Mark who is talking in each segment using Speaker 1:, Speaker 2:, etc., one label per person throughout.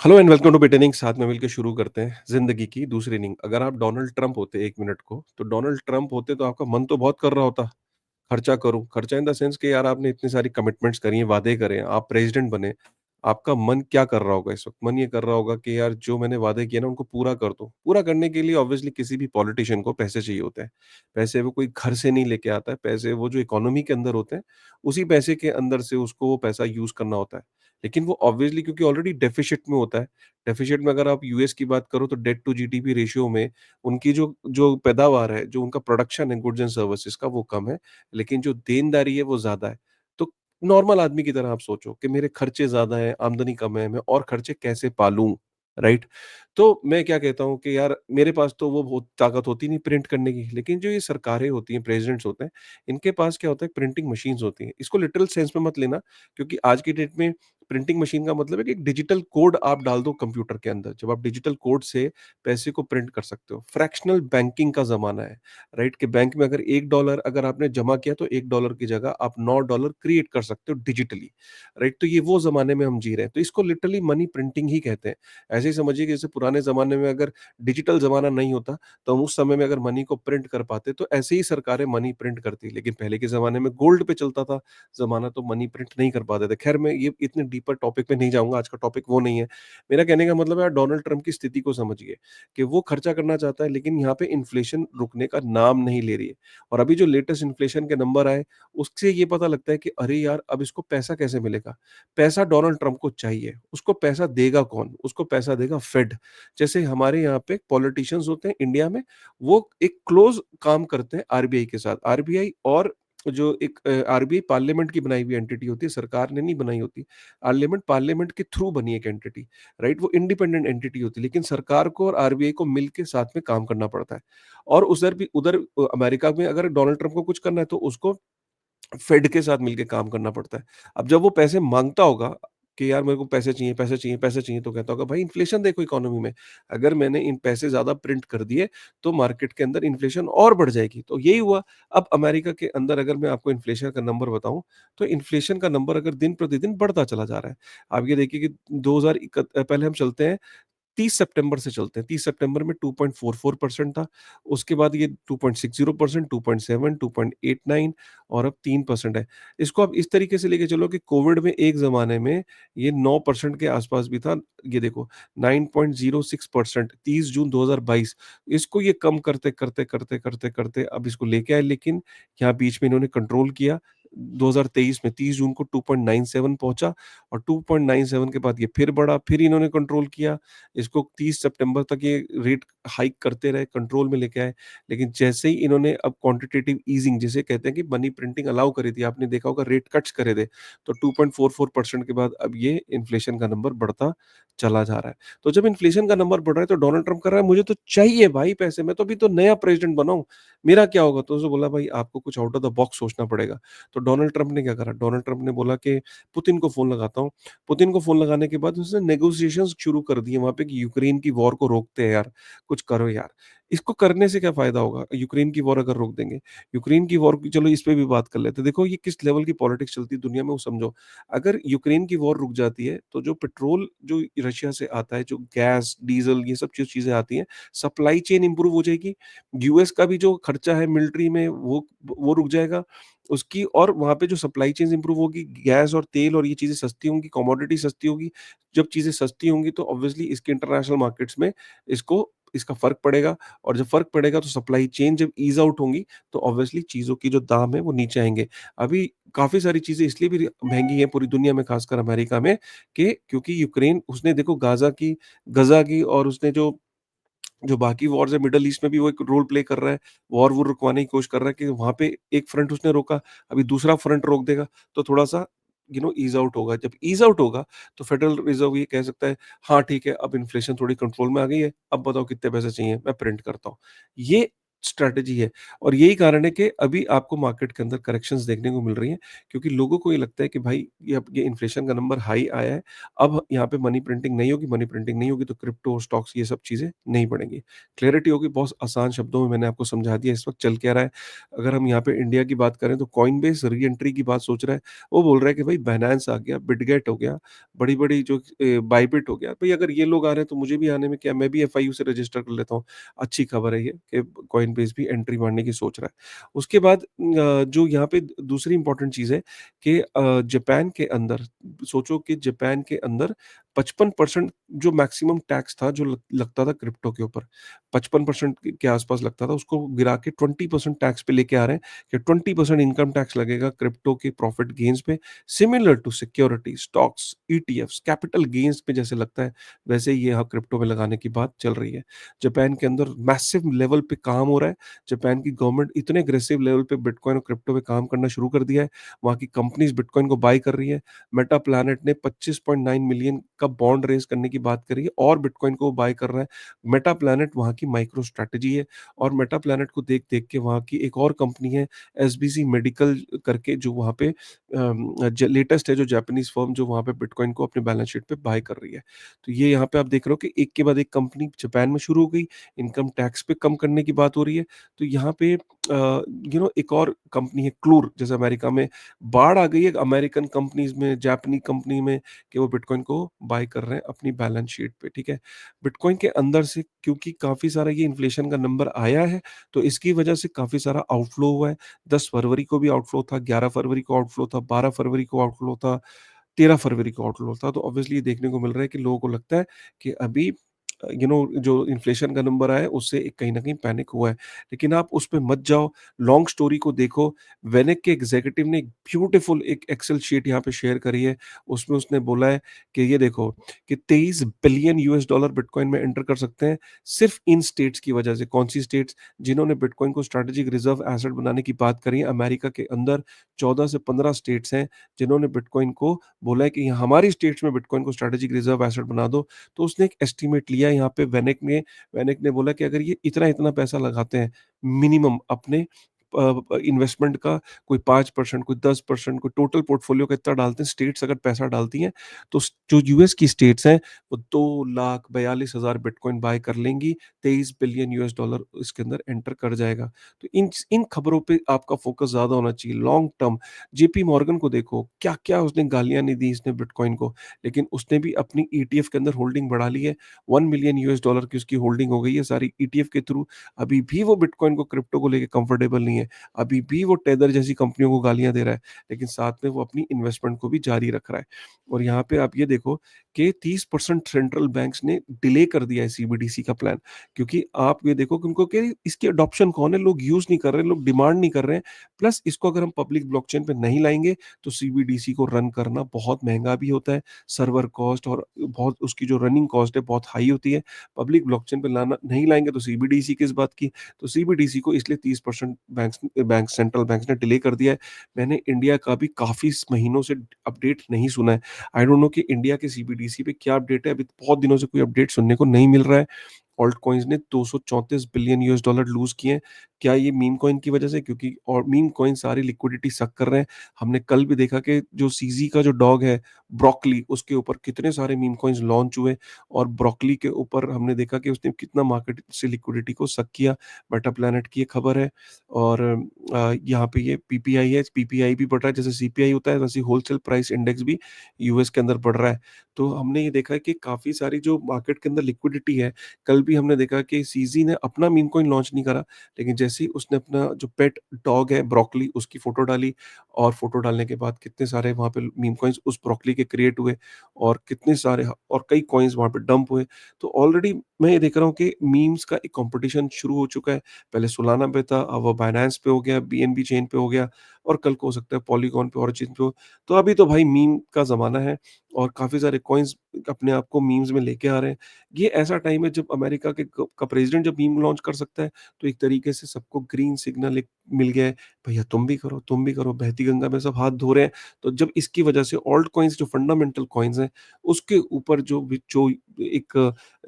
Speaker 1: Hello and welcome to बिटेनिंग। साथ में मिलकर शुरू करते हैं जिंदगी की दूसरी इनिंग। अगर आप डोनाल्ड ट्रंप होते एक मिनट को, तो डोनाल्ड ट्रंप होते तो आपका मन तो बहुत कर रहा होता, खर्चा करूं। खर्चा इन द सेंस कि यार आपने इतनी सारी कमिटमेंट्स करी हैं, वादे करे हैं, आप प्रेसिडेंट बने। आपका मन क्या कर रहा होगा इस वक्त? मन ये कर रहा होगा कि यार जो मैंने वादे किए ना उनको पूरा कर दूं। पूरा करने के लिए ऑब्वियसली किसी भी पॉलिटिशियन को पैसे चाहिए होते हैं। पैसे वो कोई घर से नहीं लेके आता है, पैसे वो जो इकोनॉमी के अंदर होते हैं, उसी पैसे के अंदर से उसको वो पैसा यूज करना होता है। लेकिन वो ऑब्वियसली क्योंकि ऑलरेडी डेफिसिट में होता है। डेफिसिट में अगर आप यूएस की बात करो तो डेट टू जीडीपी रेशियो में उनकी जो जो पैदावार है, जो उनका प्रोडक्शन है गुड्स एंड सर्विसेज का, वो कम है। लेकिन जो देनदारी है वो ज़्यादा है। तो नॉर्मल आदमी की तरह आप सोचो कि मेरे खर्चे ज़्यादा हैं, आमदनी कम है, मैं और खर्चे कैसे पालूँ, राइट? तो मैं क्या कहता हूँ कि यार मेरे पास तो वो बहुत ताकत होती नहीं प्रिंट करने की, लेकिन जो ये सरकारें होती हैं, प्रेज़िडेंट्स होते हैं, इनके पास क्या होता है, प्रिंटिंग मशीन्स होती हैं। इसको लिटरल सेंस में मत लेना, क्योंकि आज की डेट में प्रिंटिंग मशीन का मतलब है कि एक डिजिटल कोड आप डाल दो कंप्यूटर के अंदर। जब आप डिजिटल कोड से पैसे को प्रिंट कर सकते हो। फ्रैक्शनल बैंकिंग का ज़माना है। राइट? कि बैंक में अगर $1 अगर आपने जमा किया तो $1 की जगह आप $9 क्रिएट कर सकते हो डिजिटली। राइट? तो ये वो ज़माने में हम जी रहे हैं। तो इसको लिटरली मनी प्रिंटिंग ही कहते हैं। ऐसे ही समझिए कि जैसे पुराने ज़माने में अगर डिजिटल ज़माना नहीं होता, तो हम उस समय में अगर मनी को प्रिंट कर पाते, तो ऐसे ही सरकारें मनी प्रिंट करती। लेकिन पहले के ज़माने में गोल्ड पे चलता था ज़माना, तो मनी प्रिंट नहीं कर पाते थे। खैर मैं ये इतने डीपर टॉपिक पे नहीं जाऊँगा, आज का टॉपिक वो नहीं है। मेरा कहने का मतलब है आप डोनाल्ड ट्रंप की स्थिति को समझिए। कि वो खर्चा करना चाहता है, लेकिन यहाँ पे इन्फ्लेशन रुकने का नाम नहीं ले रही है। और अभी जो लेटेस्ट इन्फ्लेशन के नंबर आए, उससे ये पता लगता है कि अरे यार! अब इसको पैसा कैसे मिलेगा? पैसा डोनाल्ड ट्रंप को चाहिए, उसको पैसा देगा कौन? उसको पैसा देगा फेड। जैसे हमारे यहाँ पे पॉलिटिशियंस होते हैं इंडिया में, वो एक क्लोज़ काम करते हैं आरबीआई के साथ। आरबीआई और जो एक आरबीआई पार्लियामेंट की बनाई हुई एंटिटी होती है, सरकार ने नहीं बनाई होती। पार्लियामेंट पार्लियामेंट के थ्रू बनी एक एंटिटी। राइट? वो इंडिपेंडेंट एंटिटी होती है, लेकिन सरकार को और आरबीआई को मिलके साथ में काम करना पड़ता है। और उधर अमेरिका में अगर डोनाल्ड ट्रंप को कुछ करना है तो उसको फेड के साथ मिलके काम करना पड़ता है। अब जब वो पैसे माँगता होगा कि यार मेरे को पैसे चाहिए, पैसे चाहिए, पैसे चाहिए, तो कहता होगा भाई इन्फ्लेशन देखो इकोनॉमी में। अगर मैंने इन पैसे ज़्यादा प्रिंट कर दिए तो मार्केट के अंदर इन्फ्लेशन और बढ़ जाएगी। तो यही हुआ। अब अमेरिका के अंदर अगर मैं आपको इन्फ्लेशन का नंबर बताऊँ, तो इन्फ्लेशन का नंबर अगर दिन-प्रतिदिन बढ़ता चला जा रहा है। आप ये देखिए कि 2021 पहले हम चलते हैं, 30 सितंबर से चलते हैं। 30 सितंबर में 2.44% था, उसके बाद ये 2.60%, 2.7, 2.89 और अब 3% है। इसको आप इस तरीके से लेके चलो कि कोविड में एक ज़माने में ये 9% के आसपास भी था। ये देखो 9.06% 30 जून 2022। इसको ये कम करते अब इसको लेके आए, लेकिन यहाँ बीच में इन्होंने कंट्रोल किया। 2023 में 30 जून को 2.97 पहुँचा और 2.97 के बाद ये फिर बढ़ा, फिर इन्होंने कंट्रोल किया। इसको 30 सितंबर तक ये रेट हाइक करते रहे, कंट्रोल में लेके आए। लेकिन जैसे ही इन्होंने अब क्वांटिटेटिव ईजिंग जिसे कहते हैं कि मनी प्रिंटिंग अलाउ करी थी, आपने देखा होगा रेट कट्स करे थे, तो 2.44% के बाद अब ये इन्फ्लेशन का नंबर बढ़ता चला जा रहा है। तो जब इन्फ्लेशन का नंबर बढ़ रहा है तो डोनाल्ड ट्रंप कर रहा है मुझे तो चाहिए भाई पैसे, मैं तो अभी तो नया प्रेसिडेंट बना हूँ, मेरा क्या होगा? तो उसने बोला भाई आपको कुछ आउट ऑफ द बॉक्स सोचना पड़ेगा। तो डोनाल्ड ट्रंप ने क्या करा? डोनाल्ड ट्रंप ने बोला कि पुतिन को फ़ोन लगाता हूँ। पुतिन को फ़ोन लगाने के बाद उसने नेगोशिएशंस शुरू कर दिए वहाँ पे कि यूक्रेन की वॉर को रोकते हैं यार, कुछ करो यार। इसको करने से क्या फ़ायदा होगा? यूक्रेन की वॉर अगर रोक देंगे। यूक्रेन की वॉर की चलो इस पे भी बात कर लेते हैं। देखो ये किस लेवल की पॉलिटिक्स चलती है दुनिया में वो समझो। अगर यूक्रेन की वॉर रुक जाती है तो जो पेट्रोल जो रशिया से आता है, जो गैस, डीज़ल ये सब जो चीज़ें आती हैं, सप्लाई चेन इम्प्रूव हो जाएगी। यूएस का भी जो खर्चा है मिलिट्री में वो रुक जाएगा। उसकी और वहाँ पे जो सप्लाई चेन्स इम्प्रूव होगी, गैस और तेल और ये चीज़ें सस्ती होंगी, कमोडिटी सस्ती होगी। जब चीज़ें सस्ती होंगी तो ऑब्वियसली इसके इंटरनेशनल मार्केट्स में इसको इसका फ़र्क पड़ेगा और जब फ़र्क पड़ेगा तो सप्लाई चेन जब ईज़ आउट होंगी तो ऑब्वियसली चीज़ों की जो दाम है वो नीचे आएँगे। अभी काफ़ी सारी चीज़ें इसलिए भी महँगी हैं पूरी दुनिया में, ख़ासकर अमेरिका में, कि क्योंकि यूक्रेन उसने देखो गज़ा की और उसने जो जो बाकी वॉर्स है मिडल ईस्ट में भी वो एक रोल प्ले कर रहा है। वॉर वो रुकवाने की कोशिश कर रहा है कि वहाँ पे एक फ्रंट उसने रोका, अभी दूसरा फ्रंट रोक देगा, तो थोड़ा-सा ईज़ आउट होगा। जब ईज़ आउट होगा, तो फेडरल रिज़र्व ये कह सकता है, हाँ ठीक है, अब इन्फ्लेशन थोड़ी कंट्रोल में आ गई है, अब बताओ कितने पैसे चाहिए, मैं प्रिंट करता हूँ। ये स्ट्रैटेजी है और यही कारण है कि अभी आपको मार्केट के अंदर करेक्शंस देखने को मिल रही हैं क्योंकि लोगों को ये लगता है कि भाई ये अब ये इन्फ्लेशन का नंबर हाई आया है, अब यहाँ पे मनी प्रिंटिंग नहीं होगी तो क्रिप्टो, स्टॉक्स ये सब चीज़ें नहीं बढ़ेंगी। क्लैरिटी होगी, बहुत आसान शब्दों में मैंने आपको समझा दिया इस वक़्त चल क्या रहा है। अगर हम यहाँ पे इंडिया की बात करें तो कॉइनबेस री-एंट्री की बात सोच रहा है, वो बोल रहा है कि भाई बायनांस आ गया, बिटगेट हो गया, बड़ी-बड़ी जो बायबिट हो गया, भई अगर ये लोग आ रहे हैं तो मुझे भी आने में क्या, मैं भी एफआईयू से रजिस्टर कर लेता हूँ। अच्छी खबर है ये कि कॉइनबेस भी एंट्री मारने की सोच रहा है। उसके बाद जो यहाँ पे दूसरी इम्पोर्टेंट चीज़ है कि जापान के अंदर सोचो कि जापान के अंदर 55% जो मैक्सिमम टैक्स था जो लगता था क्रिप्टो के ऊपर, 55% के आसपास लगता था, उसको गिरा के 20% टैक्स पे लेके आ रहे हैं कि 20% इनकम टैक्स लगेगा क्रिप्टो के प्रॉफिट गेन्स पे, similar to security, stocks, ETFs, capital gains पे जैसे लगता है, वैसे ही ये यहाँ क्रिप्टो में लगाने की बात चल रही है। जापान के अंदर मैसिव लेवल पे काम हो रहा है। जापान की गवर्नमेंट इतने अग्रेसिव लेवल पे बिटकॉइन और क्रिप्टो पे काम करना शुरू कर दिया है। वहाँ की कंपनीज़ बिटकॉइन को बाय कर रही है। मेटा प्लैनेट ने 25.9 मिलियन का बॉन्ड रेज़ करने की बात करी है और बिटकॉइन को बाय कर रहा है। मेटा प्लैनेट वहाँ की माइक्रो स्ट्रैटेजी है और मेटा प्लैनेट को देख-देख के वहाँ की एक और कंपनी है एसबीसी मेडिकल करके जो वहाँ पे ज लेटेस्ट है जो जापानीज़ फर्म जो वहाँ पे बिटकॉइन को अपने बैलेंस शीट पे बाय कर रही है। तो ये यहाँ पे आप देख रहे हो कि एक के बाद एक कंपनी जापान में शुरू हो गई, इनकम टैक्स पे कम करने की बात हो रही है। तो यहाँ पे एक और कंपनी है क्लूर, जैसे अमेरिका में बाढ़ आ गई है अमेरिकन कंपनीज़ में, जापानी कंपनी में कि वो बिटकॉइन को बाय कर रहे हैं अपनी बैलेंस शीट पे, ठीक है। बिटकॉइन के अंदर से क्योंकि काफ़ी सारा ये इन्फ्लेशन का नंबर आया है, तो इसकी वजह से काफ़ी सारा आउटफ्लो हुआ है। 10 फरवरी को भी आउटफ्लो था, 11 फरवरी को आउटफ्लो था, 12 फरवरी को आउटफ्लो था, 13 फरवरी को आउटफ्लो था। तो ऑब्वियसली ये देखने को मिल रहा है कि लोगों को लगता है कि अभी जो इन्फ्लेशन का नंबर आया है उससे एक कहीं न कहीं पैनिक हुआ है। लेकिन आप उस पे मत जाओ, लॉन्ग स्टोरी को देखो। वेनेक के एग्ज़ीक्यूटिव ने एक ब्यूटीफुल एक एक्सेल शीट यहाँ पे शेयर करी है। उसमें उसने बोला है कि ये देखो कि 23 बिलियन यूएस डॉलर बिटकॉइन में एंटर कर सकते हैं, सिर्फ़ इन स्टेट्स की वजह से। कौन-सी स्टेट्स? जिन्होंने बिटकॉइन को स्ट्रैटेजिक रिज़र्व एसेट बनाने की बात करी है। अमेरिका के अंदर 14 से 15 स्टेट्स हैं, जिन्होंने बिटकॉइन को बोला है कि हमारी स्टेट्स में बिटकॉइन को स्ट्रैटेजिक रिज़र्व एसेट बना दो। तो उसने एक एस्टीमेट लिया यहाँ पे वेनेक ने बोला कि अगर ये इतना-इतना पैसा लगाते हैं मिनिमम अपने इन्वेस्टमेंट का कोई 5% कोई 10% कोई टोटल पोर्टफोलियो का इतना डालते हैं, स्टेट्स अगर पैसा डालती हैं, तो जो यूएस की स्टेट्स हैं, वो 2,42,000 बिटकॉइन बाय कर लेंगी, 23 बिलियन यूएस डॉलर इसके अंदर एंटर कर जाएगा। तो इन खबरों पे आपका फोकस ज़्यादा होना चाहिए, लॉन्ग टर्म। जेपी मॉर्गन को देखो, क्या-क्या उसने गालियाँ नहीं दी इसने बिटकॉइन को, लेकिन उसने भी अपनी ईटीएफ के अंदर होल्डिंग बढ़ा ली है। 1 मिलियन यूएस डॉलर की उसकी होल्डिंग हो गई है सारी ईटीएफ के थ्रू। अभी भी वो बिटकॉइन को, क्रिप्टो को लेके कंफर्टेबल नहीं है। अभी भी वो टेदर जैसी कंपनियों को गालियाँ दे रहा है, लेकिन साथ में वो अपनी इन्वेस्टमेंट को भी जारी रख रहा है। और यहाँ पे आप ये देखो कि 30% सेंट्रल बैंक्स ने डिले कर दिया है सीबीडीसी का प्लान, क्योंकि आप ये देखो कि उनको कि इसकी अडॉप्शन कौन है, लोग यूज़ नहीं कर रहे हैं, लोग डिमांड नहीं कर रहे हैं। प्लस इसको अगर हम पब्लिक ब्लॉकचेन पे नहीं लाएँगे, तो सीबीडीसी को रन करना बहुत महँगा भी होता है। सर्वर कॉस्ट और बहुत उसकी जो रनिंग कॉस्ट है बहुत हाई होती है। पब्लिक ब्लॉकचेन पे लाना नहीं लाएँगे तो सीबीडीसी किस बात की? तो सीबीडीसी को इसलिए 30% सेंट्रल बैंक्स ने डिले कर दिया है। मैंने इंडिया का भी काफ़ी महीनों से अपडेट नहीं सुना है। आई डोंट नो कि इंडिया के सीबीडीसी पे क्या अपडेट है? अभी तो बहुत दिनों से कोई अपडेट सुनने को नहीं मिल रहा है। ऑल्ट कॉइन्स ने 234 बिलियन यूएस डॉलर लूज़ किए हैं। क्या ये मीम कॉइन की वजह से? क्योंकि और मीम कॉइन सारी लिक्विडिटी सक कर रहे हैं। हमने कल भी देखा कि जो सीज़ी का जो डॉग है, ब्रोकली, उसके ऊपर कितने सारे मीम कॉइन्स लॉन्च हुए और ब्रोकली के ऊपर हमने देखा कि उसने कितना मार्केट से लिक्विडिटी को सक किया। मेटा प्लैनेट की ये खबर है और यहाँ पे ये पीपीआई है, पीपीआई भी बढ़ रहा है। जैसे सीपीआई होता है, वैसे ही होलसेल प्राइस इंडेक्स भी यूएस के अंदर बढ़ रहा है। तो हमने ये देखा है कि काफ़ी सारी जो मार्केट के अंदर लिक्विडिटी है, कल भी हमने देखा कि सीज़ी ने अपना मीम कॉइन लॉन्च नहीं करा, लेकिन जैसे ही उसने अपना जो पेट डॉग है ब्रोकली, उसकी फ़ोटो डाली और फ़ोटो डालने के बाद कितने सारे वहाँ पे मीम कॉइन्स उस ब्रोकली के क्रिएट हुए और कितने सारे और कई कॉइन्स वहाँ पे डंप हुए। तो ऑलरेडी मैं ये देख रहा हूँ कि मीम्स का एक कॉम्पिटिशन शुरू हो चुका है। पहले सोलाना पे था, अब वो बायनांस पे हो गया, बीएनबी चेन पे हो गया और कल को हो सकता है पॉलीगॉन पे, ऑरिजिन पे हो। तो अभी तो भाई मीम का ज़माना है और काफ़ी सारे कॉइन्स अपने आप को मीम्स में लेके आ रहे हैं। ये ऐसा टाइम है जब अमेरिका का प्रेज़िडेंट जब मीम लॉन्च कर सकता है, तो एक तरीके से सबको ग्रीन सिग्नल, एक मिल गया है, भैया तुम भी करो, बहती गंगा में सब हाथ धो रहे हैं। तो जब इसकी वजह से ऑल्ट कॉइन्स जो फंडामेंटल कॉइन्स हैं, उसके ऊपर जो एक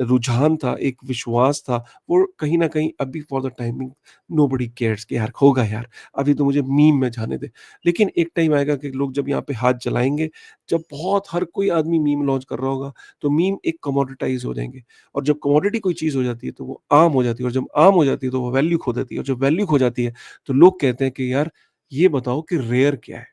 Speaker 1: रुझान था, एक विश्वास था, वो कहीं न कहीं अभी for the timing nobody cares कि यार होगा यार, अभी तो मुझे मीम में जाने दे। लेकिन एक टाइम आएगा कि लोग जब यहाँ पे हाथ जलाएँगे, जब बहुत हर कोई आदमी मीम लॉन्च कर रहा होगा, तो मीम एक कमोडिटाइज़ हो जाएँगे और जब कमोडिटी कोई चीज़ हो जाती है, तो वो आम हो जाती है और जब आम हो जाती है, तो वो वैल्यू खो देती है और जब वैल्यू खो जाती है, तो लोग कहते हैं कि यार ये बताओ कि रेयर क्या है?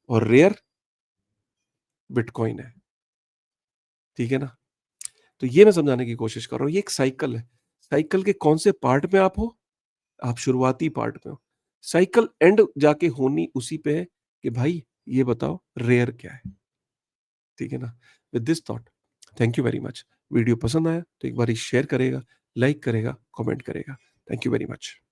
Speaker 1: और रेयर बिटकॉइन है, ठीक है ना? तो ये मैं समझाने की कोशिश कर रहा हूँ, ये एक साइकिल है। साइकिल के कौन से पार्ट में आप हो? आप शुरुआती पार्ट में हो। साइकिल एंड जाके होनी उसी पे है कि भाई ये बताओ रेयर क्या है? ठीक है ना? With this thought thank you very much. Video पसंद आया तो एक बारी शेयर करेगा, लाइक करेगा, कमेंट करेगा। Thank you very much.